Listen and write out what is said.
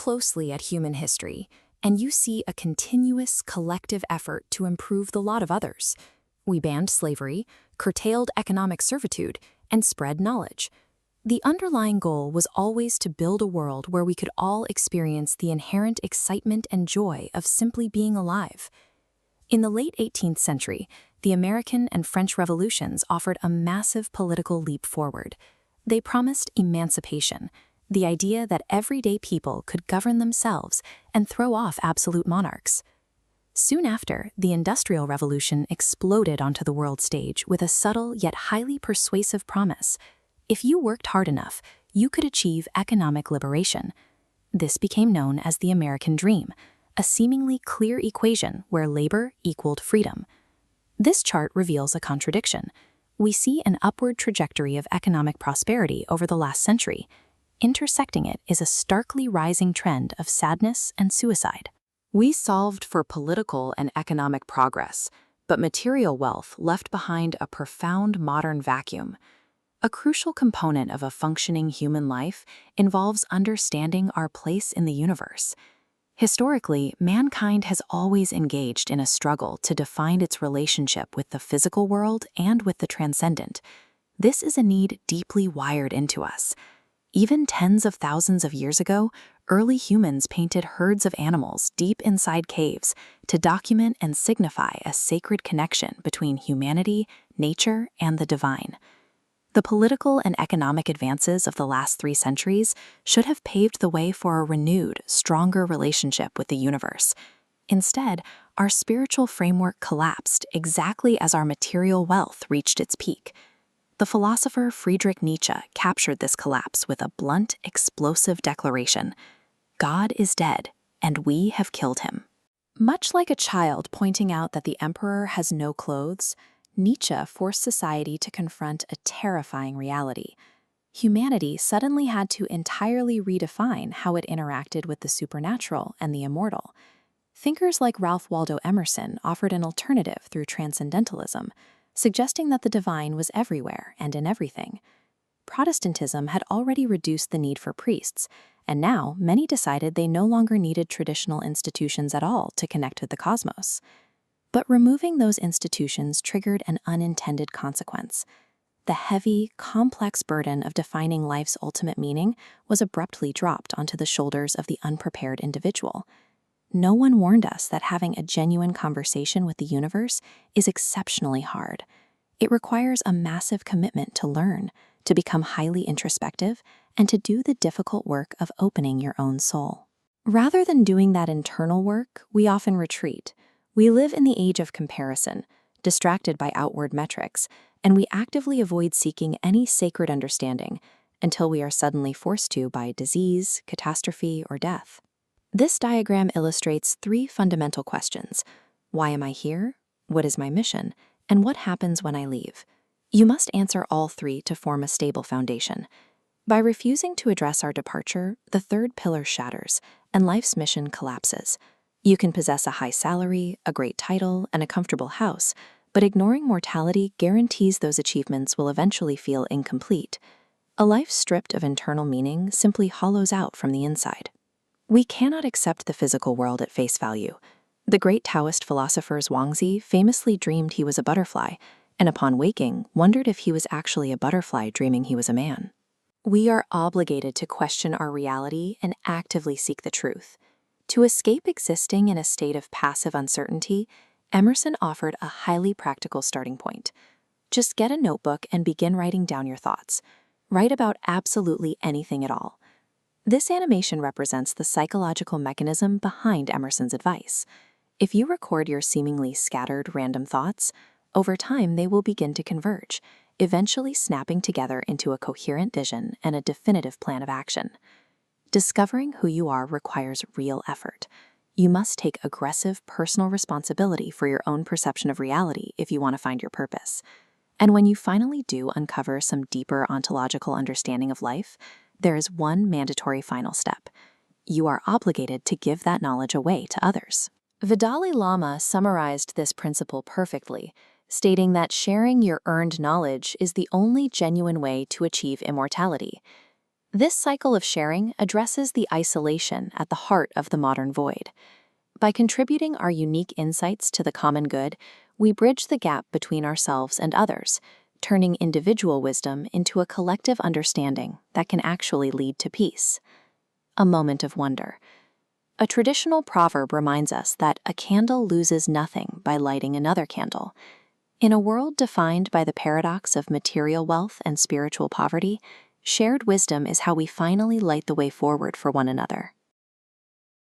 closely at human history, and you see a continuous collective effort to improve the lot of others. We banned slavery, curtailed economic servitude, and spread knowledge. The underlying goal was always to build a world where we could all experience the inherent excitement and joy of simply being alive. In the late 18th century, the American and French revolutions offered a massive political leap forward. They promised emancipation, the idea that everyday people could govern themselves and throw off absolute monarchs. Soon after, the Industrial Revolution exploded onto the world stage with a subtle yet highly persuasive promise. If you worked hard enough, you could achieve economic liberation. This became known as the American Dream, a seemingly clear equation where labor equaled freedom. This chart reveals a contradiction. We see an upward trajectory of economic prosperity over the last century. Intersecting it is a starkly rising trend of sadness and suicide. We solved for political and economic progress, but material wealth left behind a profound modern vacuum. A crucial component of a functioning human life involves understanding our place in the universe. Historically, mankind has always engaged in a struggle to define its relationship with the physical world and with the transcendent. This is a need deeply wired into us. Even tens of thousands of years ago, early humans painted herds of animals deep inside caves to document and signify a sacred connection between humanity, nature, and the divine. The political and economic advances of the last 3 centuries should have paved the way for a renewed, stronger relationship with the universe. Instead, our spiritual framework collapsed exactly as our material wealth reached its peak. The philosopher Friedrich Nietzsche captured this collapse with a blunt, explosive declaration: "God is dead, and we have killed him." Much like a child pointing out that the emperor has no clothes, Nietzsche forced society to confront a terrifying reality. Humanity suddenly had to entirely redefine how it interacted with the supernatural and the immortal. Thinkers like Ralph Waldo Emerson offered an alternative through transcendentalism, suggesting that the divine was everywhere and in everything. Protestantism had already reduced the need for priests, and now many decided they no longer needed traditional institutions at all to connect with the cosmos. But removing those institutions triggered an unintended consequence. The heavy, complex burden of defining life's ultimate meaning was abruptly dropped onto the shoulders of the unprepared individual. No one warned us that having a genuine conversation with the universe is exceptionally hard. It requires a massive commitment to learn, to become highly introspective, and to do the difficult work of opening your own soul. Rather than doing that internal work, we often retreat. We live in the age of comparison, distracted by outward metrics, and we actively avoid seeking any sacred understanding until we are suddenly forced to by disease, catastrophe, or death. This diagram illustrates 3 fundamental questions. Why am I here? What is my mission? And what happens when I leave? You must answer all 3 to form a stable foundation. By refusing to address our departure, the 3rd pillar shatters, and life's mission collapses. You can possess a high salary, a great title, and a comfortable house, but ignoring mortality guarantees those achievements will eventually feel incomplete. A life stripped of internal meaning simply hollows out from the inside. We cannot accept the physical world at face value. The great Taoist philosopher Zhuangzi famously dreamed he was a butterfly, and upon waking, wondered if he was actually a butterfly dreaming he was a man. We are obligated to question our reality and actively seek the truth. To escape existing in a state of passive uncertainty, Emerson offered a highly practical starting point. Just get a notebook and begin writing down your thoughts. Write about absolutely anything at all. This animation represents the psychological mechanism behind Emerson's advice. If you record your seemingly scattered random thoughts, over time they will begin to converge, eventually snapping together into a coherent vision and a definitive plan of action. Discovering who you are requires real effort. You must take aggressive personal responsibility for your own perception of reality if you want to find your purpose. And when you finally do uncover some deeper ontological understanding of life, there is one mandatory final step. You are obligated to give that knowledge away to others. The Dalai Lama summarized this principle perfectly, stating that sharing your earned knowledge is the only genuine way to achieve immortality. This cycle of sharing addresses the isolation at the heart of the modern void. By contributing our unique insights to the common good, we bridge the gap between ourselves and others, turning individual wisdom into a collective understanding that can actually lead to peace. A moment of wonder. A traditional proverb reminds us that a candle loses nothing by lighting another candle. In a world defined by the paradox of material wealth and spiritual poverty, shared wisdom is how we finally light the way forward for one another.